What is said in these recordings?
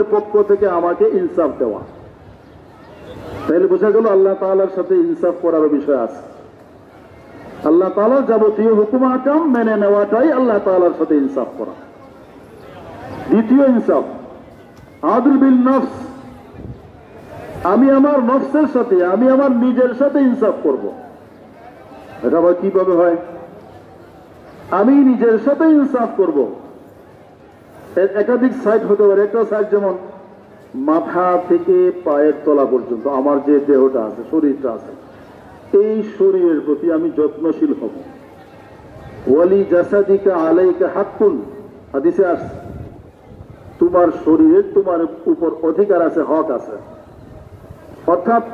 পক্ষ থেকে আমাকে ইনসাফ দেওয়া। তাহলে বোঝা গেল আল্লাহ তাআলার সাথে ইনসাফ করার বিষয় আছে। আল্লাহ তাআলার যাবতীয় হুকুম আহকাম মেনে নেওয়াটাই আল্লাহ তাআলার সাথে ইনসাফ করা। দ্বিতীয় ইনসাফ আদল বিল নফস, আমি আমার নফসের সাথে, আমি আমার নিজের সাথে ইনসাফ করব। এটা আবার কিভাবে হয়? আমি নিজের সাথে ইনসাফ করব। একাধিক সাইড হতে পারে। একটা সাইড যেমন মাথা থেকে পায়ের তলা পর্যন্ত আমার যে দেহটা আছে, শরীরটা আছে, এই শরীরের প্রতি আমি যত্নশীল হব। ওয়ালি জাসাদিকা আলাইকা হাক্কুন, হাদিসে আসছে তোমার শরীরের তোমার উপর অধিকার আছে, হক আছে। অর্থাৎ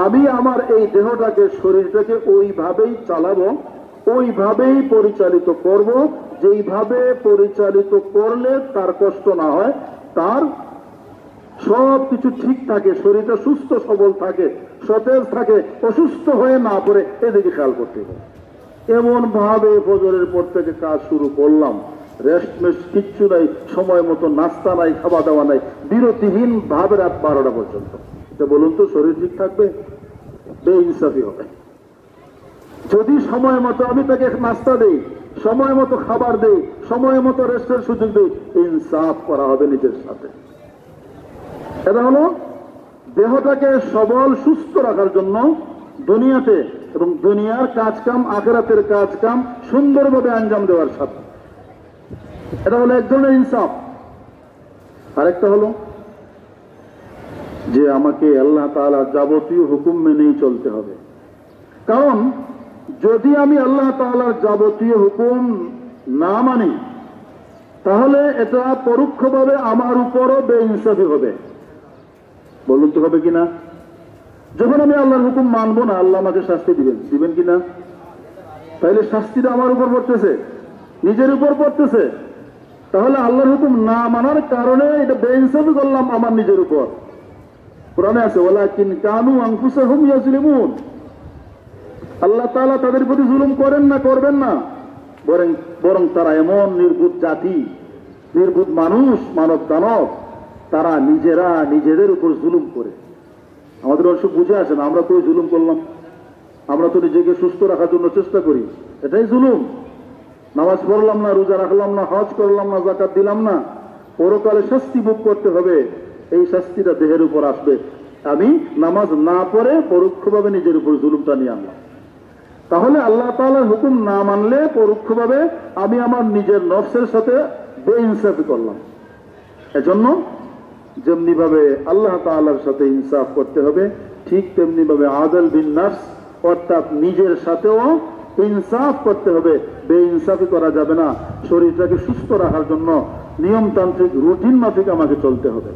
আমি আমার এই দেহটাকে, শরীরটাকে ওইভাবেই চালাবো, ওইভাবেই পরিচালিত করব, যেইভাবে পরিচালিত করলে তার কষ্ট না হয়, তার সব কিছু ঠিক থাকে, শরীরটা সুস্থ সবল থাকে, সতেজ থাকে, অসুস্থ হয়ে না পড়ে, এদিকে খেয়াল করতে হবে। এমন ভাবে ফজরের পর থেকে কাজ শুরু করলাম, রেস্ট মেস্ট কিচ্ছু নাই, সময় মতো নাস্তা নাই, খাওয়া দাওয়া নাই, বিরতিহীন ভাবে রাত 12টা পর্যন্ত। এটা বলুন তো শরীর ঠিক থাকবে? বেইনসাফি হবে। যদি সময় মতো আমি তাকে নাস্তা দেই, সময় মতো খাবার দেই, সময় মতো রেস্টের সুযোগ দিই, ইনসাফ করা হবে নিজের সাথে। এটা হলো দেহটাকে সবল সুস্থ রাখার জন্য দুনিয়াতে এবং দুনিয়ার কাজ কাম, আখিরাতের কাজ কাম সুন্দরভাবে আঞ্জাম দেওয়ার সাথে। এটা হলো এক ধরনের ইনসাফ। আরেকটা হলো যে আমাকে আল্লাহ তাআলার যাবতীয় হুকুম মেনেই চলতে হবে। কারণ যদি আমি আল্লাহ তাআলার যাবতীয় হুকুম না মানি, তাহলে এটা পরোক্ষভাবে আমার উপরও বেইনসাফি হবে। বলুন তো হবে কিনা? যখন আমি আল্লাহর হুকুম মানবো না, আল্লাহ আমাকে শাস্তি দিবেন কিনা? তাহলে শাস্তিটা আমার উপর পড়তেছে, নিজের উপর পড়তেছে। তাহলে আল্লাহর হুকুম না মানার কারণে এটা বেইনসাফি করলাম আমার নিজের উপর। কোরআনে আছে ওয়ালাকিন কানু আনফুসাহুম ইয়াজলিমুন, আল্লাহ তাআলা তাদের প্রতি জুলুম করেন না, করবেন না, বরং তারা এমন নির্বুধ জাতি, নির্বুধ মানুষ, মানব দানব, তারা নিজেরা নিজেদের উপর জুলুম করে। আমাদের অবশ্য বুঝে আসে না, আমরা তো জুলুম করলাম, আমরা তো নিজেকে সুস্থ রাখার জন্য চেষ্টা করি, এটাই জুলুম। নামাজ পড়লাম না, রোজা রাখলাম না, হজ করলাম না, যাকাত দিলাম না, পরকালে শাস্তি ভোগ করতে হবে। এই শাস্তিটা দেহের উপর আসবে। আমি নামাজ না পড়ে পরোক্ষভাবে নিজের উপর জুলুমটা নিয়ে আনলাম। তাহলে আল্লাহ তাআলার হুকুম না মানলে পরোক্ষভাবে আমি আমার নিজের নফসের সাথে বেইনসাফি করলাম। এজন্য যেমনি ভাবে আল্লাহ তাআলার সাথে ইনসাফ করতে হবে, ঠিক তেমনি ভাবে আদল বিন নফস, অর্থাৎ নিজের সাথেও ইনসাফ করতে হবে। বেইনসাফি করা যাবে না। শরীরটাকে সুস্থ রাখার জন্য নিয়মতান্ত্রিক রুটিন মাফিক আমাকে চলতে হবে।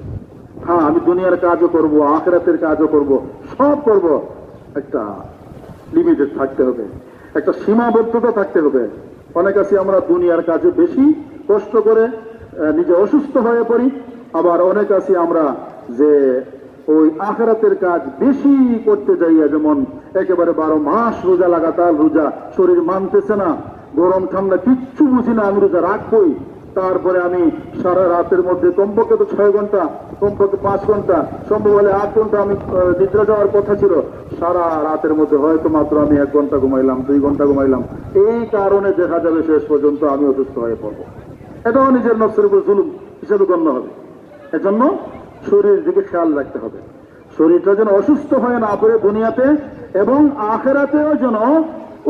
হ্যাঁ, আমি দুনিয়ার কাজও করব, আখিরাতের কাজও করব, সব করব, একটা লিমিটেড থাকতে হবে, একটা সীমাবদ্ধতা থাকতে হবে। অনেক আছে আমরা দুনিয়ার কাজে বেশি কষ্ট করে নিজে অসুস্থ হয়ে পড়ি, আবার অনেক আছি আমরা যে ওই আখিরাতের কাজ বেশি করতে যাইয়া, যেমন একেবারে 12 মাস রোজা, লাগাতার রোজা, শরীর মানতেছে না, গরম ঠান্ডা কিচ্ছু বুঝি না, আমি রোজা রাখবই। তারপরে আমি সারা রাতের মধ্যে কমপক্ষে তো 6 ঘন্টা, কমপক্ষে 5 ঘন্টা, সম্ভব হলে 8 ঘন্টা আমি নিদ্রা যাওয়ার কথা ছিল, সারা রাতের মধ্যে হয়তো মাত্র আমি 1 ঘন্টা ঘুমাইলাম, 2 ঘন্টা ঘুমাইলাম। এই কারণে দেখা যাবে শেষ পর্যন্ত আমি অসুস্থ হয়ে পড়বো। এটাও নিজের নফসের উপর জুলুম হিসেবে গণ্য হবে। এজন্য শরীরের দিকে খেয়াল রাখতে হবে, শরীরটা যেন অসুস্থ হয়ে না পড়ে দুনিয়াতে, এবং আখিরাতেও যেন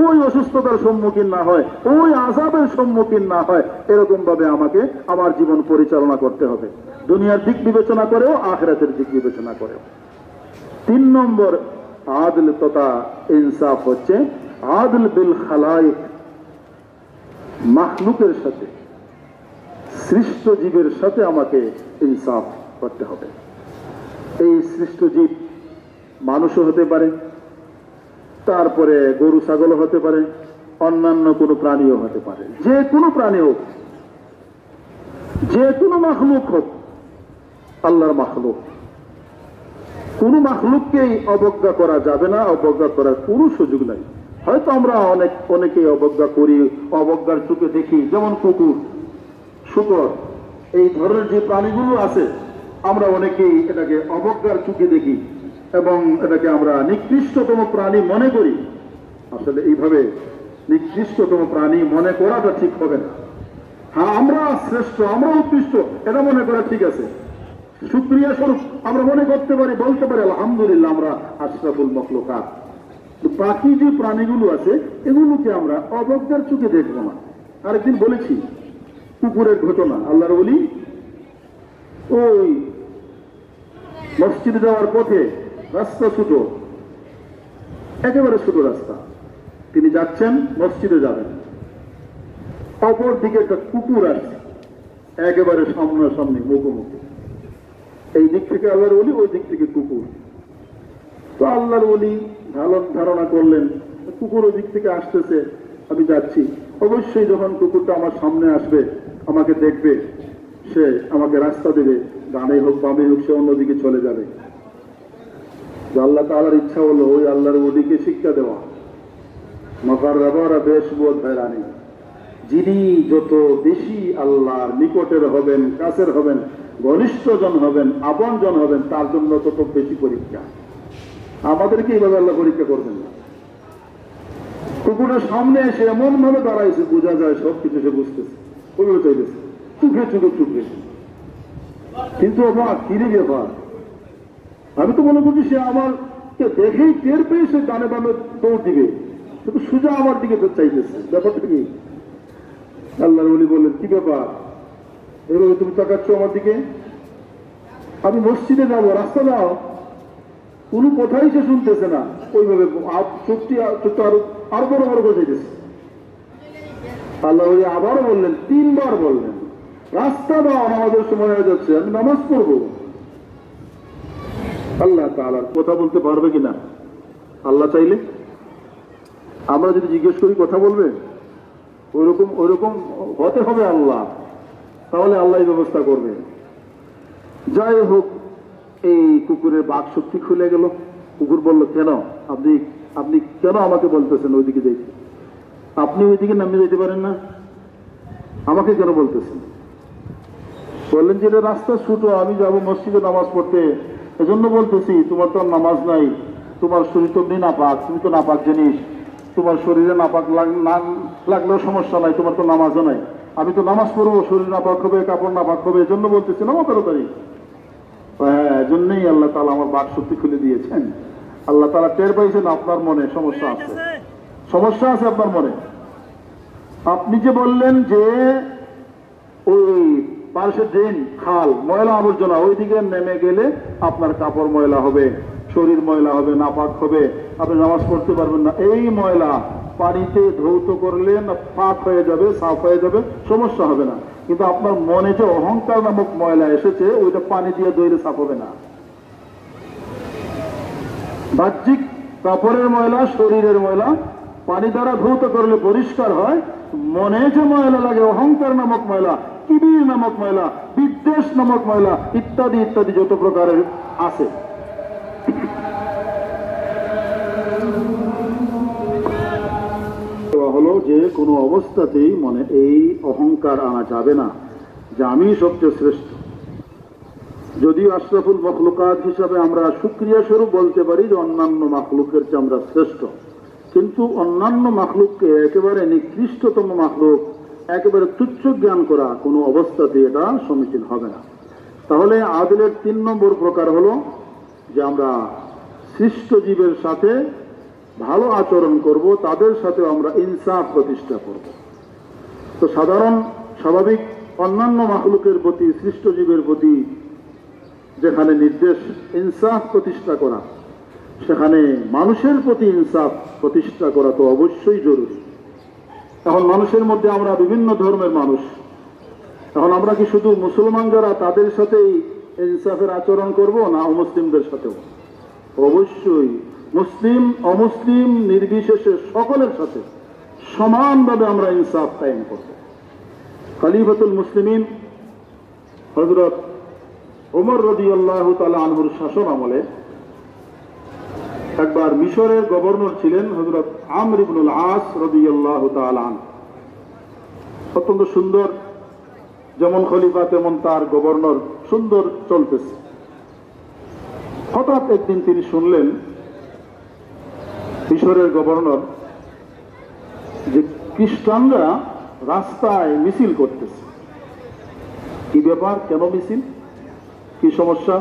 ওই অসুস্থতার সম্মুখীন না হয়, ওই আযাবের সম্মুখীন না হয়। এরকম ভাবে আমাকে আমার জীবন পরিচালনা করতে হবে, দুনিয়ার দিক বিবেচনা করেও, আখিরাতের দিক বিবেচনা করেও। 3 নম্বর আদল তথা ইনসাফ হচ্ছে আদল বিল খালায়েক, মাখলুকের সাথে, সৃষ্ট জীবের সাথে আমাকে ইনসাফ করতে হবে। এই সৃষ্ট জীব মানুষও হতে পারে, তারপরে গরু ছাগলও হতে পারে, অন্যান্য কোনো প্রাণীও হতে পারে। যে কোনো প্রাণী হোক, যে কোনো মাখলুক হোক, আল্লাহর মাখলুক, কোনো মাখলুককেই অবজ্ঞা করা যাবে না, অবজ্ঞা করার কোনো সুযোগ নাই। হয়তো আমরা অনেকেই অবজ্ঞা করি, অবজ্ঞার চোখে দেখি, যেমন কুকুর, শূকর, এই ধরনের যে প্রাণীগুলো আছে আমরা অনেকেই এটাকে অবজ্ঞার চোখে দেখি এবং এটাকে আমরা নিকৃষ্টতম প্রাণী মনে করি। আসলে এইভাবে নিকৃষ্টতম প্রাণী মনে করাটা ঠিক হবে না। হ্যাঁ, আমরা শ্রেষ্ঠ, আমরা উৎকৃষ্ট, এটা মনে করা ঠিক আছে। শুকরিয়া স্বরূপ আমরা মনে করতে পারি, বলতে পারি আলহামদুলিল্লাহ আমরা আশরাফুল মখলুকাত। বাকি যে প্রাণীগুলো আছে এগুলোকে আমরা অবজ্ঞার চোখে দেখবো না। আরেকদিন বলেছি কুকুরের ঘটনা। আল্লাহর ওলি ওই মসজিদে যাওয়ার পথে রাস্তা ছোট, একেবারে ছোট রাস্তা, তিনি যাচ্ছেন, মসজিদে যাবেন, অপর দিকে একটা কুকুর আসছে একেবারে সামনাসামনি মুখোমুখি। এই দিক থেকে আল্লাহর ওলি, ওই দিক থেকে কুকুর। তো আল্লাহর ওলি ধারণা করলেন কুকুর ওই দিক থেকে আসতেছে, আমি যাচ্ছি, অবশ্যই যখন কুকুরটা আমার সামনে আসবে আমাকে দেখবে, সে আমাকে রাস্তা দেবে, ডানে হোক বামে হোক সে অন্যদিকে চলে যাবে। আল্লাহ তাআলার ইচ্ছা হলো ওই আল্লাহর ওলিকে শিক্ষা দেওয়া। মকাররাবারা বেশ বোধ হয়রানি, যিনি যত বেশি আল্লাহর নিকটের হবেন, কাছের হবেন, ঘনিষ্ঠজন হবেন, আপনজন হবেন, তার জন্য তত বেশি পরীক্ষা। আমাদেরকে এইভাবে আল্লাহ পরীক্ষা করবেন না। কুকুরের সামনে এসে এমন ভাবে দাঁড়াইছে, বোঝা যায় সবকিছু সে বুঝতেছে, ওইভাবে চাইতেছে, চুপে চুপে চুপে। কিন্তু আমার কিরে ব্যাপার, আমি তো মনে করছি সে আমারকে দেখেই টের পেয়ে সে ডানে বামে দৌড় দিবে, শুধু সোজা আমার দিকে তো চাইতেছে। ব্যাপারটা কি? আল্লাহর ওলি বললেন, কি ব্যাপার এভাবে তুমি তাকাচ্ছ আমার দিকে? আমি মসজিদে যাবো, রাস্তা দাও। কোনো কথাই সে শুনতেছে না, ওইভাবে চোখটা আরো বড় বড় করে চাইতেছে। আল্লাহ ওলি আবারও বললেন, 3 বার বললেন, রাস্তা দাও, আমাদের সময় হয়ে যাচ্ছে, আমি নামাজ পড়বো। আল্লাহ তাআলার কথা বলতে পারবে কিনা আল্লাহ চাইলে? আমরা যদি জিজ্ঞেস করি কথা বলবে? ওইরকম হতে হবে আল্লাহ, তাহলে আল্লাহ ব্যবস্থা করবে। যাই হোক, এই কুকুরের বাক শক্তি খুলে গেল। কুকুর বলল, কেন আপনি কেন আমাকে বলতেছেন ওইদিকে যাইতে? আপনি ওইদিকে নামিয়ে যেতে পারেন না, আমাকে কেন বলতেছেন? বললেন যে এটা রাস্তা ছোট, আমি যাবো মসজিদে নামাজ পড়তে, এজন্য বলতেছি। তোমার তো নামাজ নাই, তোমার শরীর তো নাপাক, তুমি তো নাপাক জিনিস, তোমার শরীরে নাপাক লাগলেও সমস্যা নাই, তোমার তো নামাজও নাই। আমি তো নামাজ পড়বো, শরীর নাপাক হবে, কাপড় নাপাক হবে, এজন্য বলতেছি নামাজ তাড়াতাড়ি। হ্যাঁ, এজন্যই আল্লাহ তাআলা আমার বাক শক্তি খুলে দিয়েছেন। আল্লাহ তাআলা টের পাইছেন আপনার মনে সমস্যা আছে, সমস্যা আছে আপনার মনে। আপনি যে বললেন যে ওই পার্শ্বের ড্রেন, খাল, ময়লা আবর্জনা, ওইদিকে নেমে গেলে আপনার কাপড় ময়লা হবে, শরীর ময়লা হবে, নাপাক হবে, আপনি নামাজ পড়তে পারবেন না। এই ময়লা পানিতে ধৌত করলে পাক হয়ে যাবে, সাফ হয়ে যাবে, সমস্যা হবে না। কিন্তু আপনার মনে যে অহংকার নামক ময়লা এসেছে, ওইটা পানি দিয়ে ধুইলে সাফ হবে না। বাহ্যিক কাপড়ের ময়লা, শরীরের ময়লা পানি দ্বারা ধৌত করলে পরিষ্কার হয়। মনে যে ময়লা লাগে, অহংকার নামক ময়লা, কিবির নামক ময়লা, বিদ্বেষ নামক ময়লা, ইত্যাদি ইত্যাদি যত প্রকারের আছে, হলো যে কোনো অবস্থাতেই মনে এই অহংকার আনা যাবে না যে আমি সবচেয়ে শ্রেষ্ঠ। যদিও আশরাফুল মখলুকাত হিসাবে আমরা শুকরিয়া স্বরূপ বলতে পারি যে অন্যান্য মাখলুকের চেয়ে আমরা শ্রেষ্ঠ, কিন্তু অন্যান্য মাখলুককে একেবারে নিকৃষ্টতম মাখলুক, একেবারে তুচ্ছ জ্ঞান করা কোনো অবস্থাতে এটা সমীচীন হবে না। তাহলে আদলের 3 নম্বর প্রকার হলো যে আমরা সৃষ্ট জীবের সাথে ভালো আচরণ করব, তাদের সাথে আমরা ইনসাফ প্রতিষ্ঠা করব। তো সাধারণ স্বাভাবিক অন্যান্য মাখলুকের প্রতি, সৃষ্ট জীবের প্রতি যেখানে নির্দেশ ইনসাফ প্রতিষ্ঠা করা, সেখানে মানুষের প্রতি ইনসাফ প্রতিষ্ঠা করা তো অবশ্যই জরুরি। এখন মানুষের মধ্যে আমরা বিভিন্ন ধর্মের মানুষ, এখন আমরা কি শুধু মুসলমান যারা তাদের সাথেই ইনসাফের আচরণ করব, না অমুসলিমদের সাথেও? অবশ্যই মুসলিম অমুসলিম নির্বিশেষে সকলের সাথে সমানভাবে আমরা ইনসাফ কায়েম করব। খলিফাতুল মুসলিমিন হযরত ওমর রাদিয়াল্লাহু তাআলা আনহুর শাসন আমলে একবার মিশরের গভর্নর ছিলেন হযরত আমর ইবনুল আস রাদিয়াল্লাহু তাআলা আনহু। অত্যন্ত সুন্দর, যেমন খলিফা তেমন তার গভর্নর, সুন্দর চলতেছে। হঠাৎ একদিন তিনি শুনলেন মিশরের গভর্নর যে খ্রিস্টানরা রাস্তায় মিছিল করতেছে। কি ব্যাপার, কেন মিছিল, কি সমস্যা?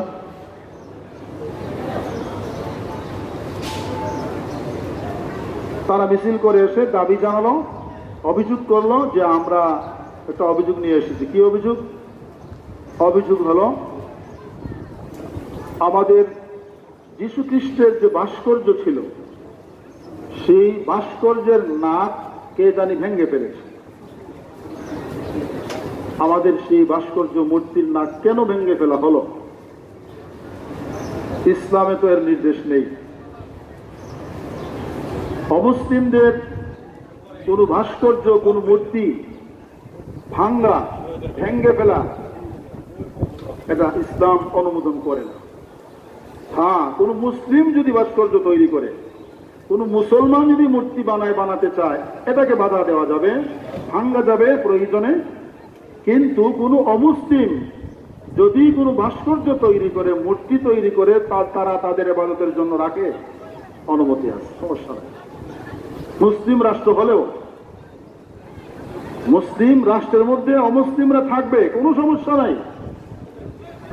তারা মিছিল করে এসে দাবি জানালো, অভিযোগ করলো যে আমরা একটা অভিযোগ নিয়ে এসেছি। কি অভিযোগ? অভিযোগ হলো আমাদের যীশু খ্রিস্টের যে ভাস্কর্য ছিল সেই ভাস্কর্যের নাক কে জানি ভেঙে ফেলেছে। আমাদের সেই ভাস্কর্য মূর্তির নাক কেন ভেঙে ফেলা হলো? ইসলামে তো এর নির্দেশ নেই। অমুসলিমদের কোন ভাস্কর্য, কোন মূর্তি ভাঙ্গা, ভেঙে ফেলা, এটা ইসলাম অনুমোদন করে না। হ্যাঁ, কোন মুসলিম যদি ভাস্কর্য তৈরি করে, কোন মুসলমান যদি মূর্তি বানাতে চায়, এটাকে বাধা দেওয়া যাবে, ভাঙ্গা যাবে প্রয়োজনে। কিন্তু কোন অমুসলিম যদি কোনো ভাস্কর্য তৈরি করে, মূর্তি তৈরি করে, তারা তাদের ইবাদতের জন্য রাখে, অনুমতি আছে, সমস্যা নেই। মুসলিম রাষ্ট্র হলেও, মুসলিম রাষ্ট্রের মধ্যে অমুসলিমরা থাকবে, কোনো সমস্যা নাই।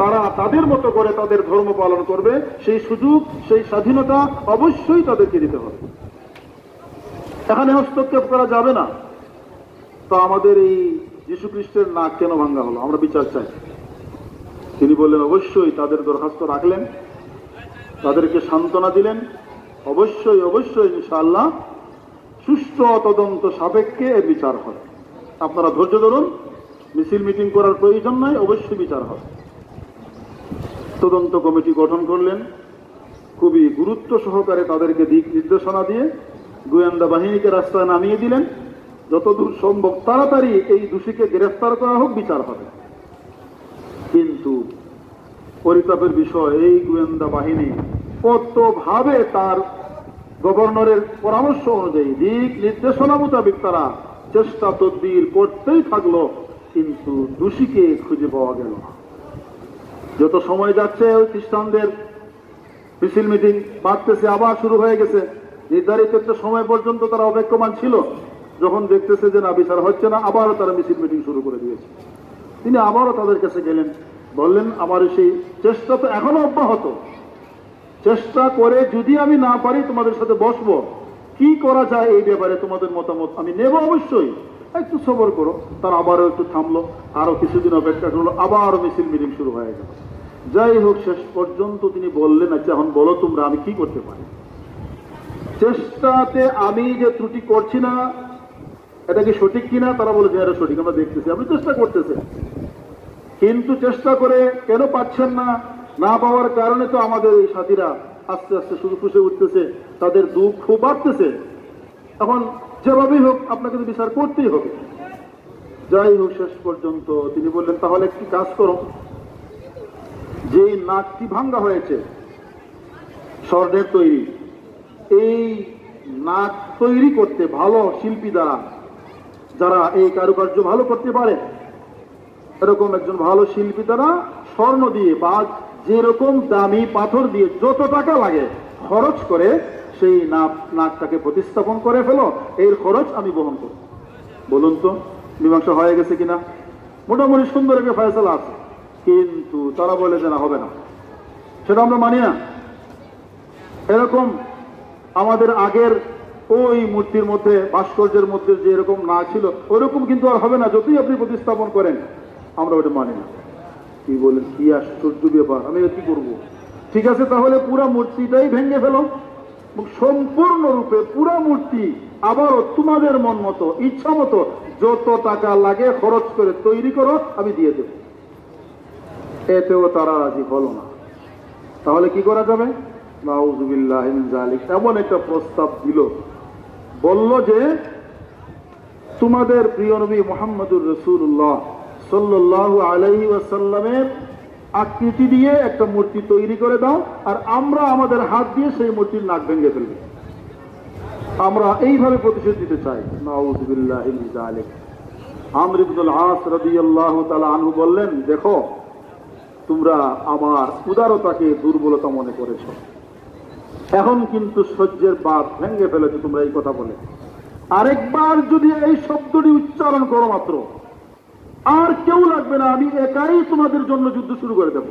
তারা তাদের মতো করে তাদের ধর্ম পালন করবে, সেই সুযোগ, সেই স্বাধীনতা অবশ্যই তাদেরকে দিতে হবে। এখানে হস্তক্ষেপ করা যাবে না। তো আমাদের এই যীশু খ্রিস্টের নাক কেন ভাঙ্গা হলো, আমরা বিচার চাই। তিনি বললেন অবশ্যই, তাদের দরখাস্ত রাখলেন, তাদেরকে সান্ত্বনা দিলেন, অবশ্যই অবশ্যই ইনশাআল্লাহ সুষ্ঠু তদন্ত সাপেক্ষে এর বিচার হবে। আপনারা ধৈর্য ধরুন, মিছিল মিটিং করার প্রয়োজন নাই, অবশ্যই বিচার হবে। তদন্ত কমিটি গঠন করলেন, খুবই গুরুত্ব সহকারে তাদেরকে দিক নির্দেশনা দিয়ে গোয়েন্দা বাহিনীকে রাস্তায় নামিয়ে দিলেন। যতদূর সম্ভব তাড়াতাড়ি এই দোষীকে গ্রেফতার করা হোক, বিচার হবে। কিন্তু পরিতাপের বিষয়, এই গোয়েন্দা বাহিনী কতভাবে তার গভর্নরের পরামর্শ অনুযায়ী, দিক নির্দেশনা মোতাবেক তারা চেষ্টা তদবির করতেই থাকলো, কিন্তু দোষীকে খুঁজে পাওয়া গেল না। যত সময় যাচ্ছে ওই খ্রিস্টানদের মিছিল মিটিং বাড়তেছে, আবার শুরু হয়ে গেছে। নির্ধারিত একটা সময় পর্যন্ত তারা অপেক্ষমান ছিল, যখন দেখতেছে যে না, বিচার হচ্ছে না, আবারও তারা মিছিল মিটিং শুরু করে দিয়েছে। তিনি আবারও তাদের কাছে গেলেন, বললেন আমার সেই চেষ্টা তো এখনো অব্যাহত, চেষ্টা করে যদি আমি না পারি তোমাদের সাথে বসবো, কি করা যায় এই ব্যাপারে তোমাদের মতামত আমি নেব, অবশ্যই একটু সবর করো। তারা আবারও একটু থামলো, আরো কিছুদিন অপেক্ষা করলো, আবারও মিছিল মিটিং শুরু হয়ে গেল। যাই হোক, শেষ পর্যন্ত তিনি বললেন আচ্ছা এখন বলো তোমরা আমি কি করতে পারি। চেষ্টাতে আমি যে ত্রুটি করছি না, এটা কি সঠিক কিনা? তারা বলে যে এটা সঠিক, আমরা দেখতেছি আপনি চেষ্টা করতেছেন, কিন্তু চেষ্টা করে কেন পাচ্ছেন না? না পাওয়ার কারণে তো আমাদের এই সাথীরা আস্তে আস্তে শুধু ফুসে উঠতেছে, তাদের দুঃখ বাড়তেছে। এখন যেভাবেই হোক আপনাকে তো বিচার করতেই হবে। যাই হোক, শেষ পর্যন্ত তিনি বললেন তাহলে একটি কাজ করো, যে নাকটি ভাঙ্গা হয়েছে স্বর্ণের তৈরি, এই নাক তৈরি করতে ভালো শিল্পী দ্বারা, যারা এই কারুকার্য ভালো করতে পারে, এরকম একজন ভালো শিল্পী দ্বারা স্বর্ণ দিয়ে বা যেরকম দামি পাথর দিয়ে যত টাকা লাগে খরচ করে সেই নাকটাকে প্রতিস্থাপন করে ফেলো, এর খরচ আমি বহন করব। বলুন তো মীমাংসা হয়ে গেছে কিনা? মোটামুটি সুন্দর একটা ফয়সালা আছে, কিন্তু তারা বলে যে না, হবে না, সেটা আমরা মানি না। এরকম আমাদের আগের ওই মূর্তির মধ্যে, ভাস্কর্যের মধ্যে যে এরকম না ছিল ওইরকম কিন্তু আর হবে না, যতই আপনি প্রতিস্থাপন করেন, আমরা ওটা মানি না। কি বলেন, কি আশ্চর্য ব্যাপার, আমি কি করব? ঠিক আছে, তাহলে পুরা মূর্তিটাই ভেঙে ফেলো, সম্পূর্ণরূপে পুরা মূর্তি আবারও তোমাদের মন মতো, ইচ্ছা মতো যত টাকা লাগে খরচ করে তৈরি করো, আমি দিয়ে দেব। এতেও তারা রাজি হলো না। তাহলে কি করা যাবে? নাউযুবিল্লাহ মিন যালিক, এমন একটা প্রস্তাব দিল, বলল যে তোমাদের প্রিয় নবী মুহাম্মদুর রাসূলুল্লাহ সাল্লাল্লাহু আলাইহি ওয়াসাল্লামের আকৃতি দিয়ে একটা মূর্তি তৈরি করে দাও, আর আমরা আমাদের হাত দিয়ে সেই মূর্তির নাক ভেঙে ফেলব। আমরা এইভাবে প্রতিশোধ দিতে চাই। নাউযুবিল্লাহ মিন যালিক। আমর ইবনুল আস রাদিয়াল্লাহু তাআলা আনহু বললেন, দেখো তোমরা আমার উদারতাকে দুর্বলতা মনে করেছ। এখন কিন্তু সহ্যের বাঁধ ভেঙে ফেলেছে তোমরা এই কথা বলে। আরেকবার যদি এই শব্দটি উচ্চারণ করো মাত্র, আর কেউ লাগবে না, আমি একাই তোমাদের জন্য যুদ্ধ শুরু করে দেব।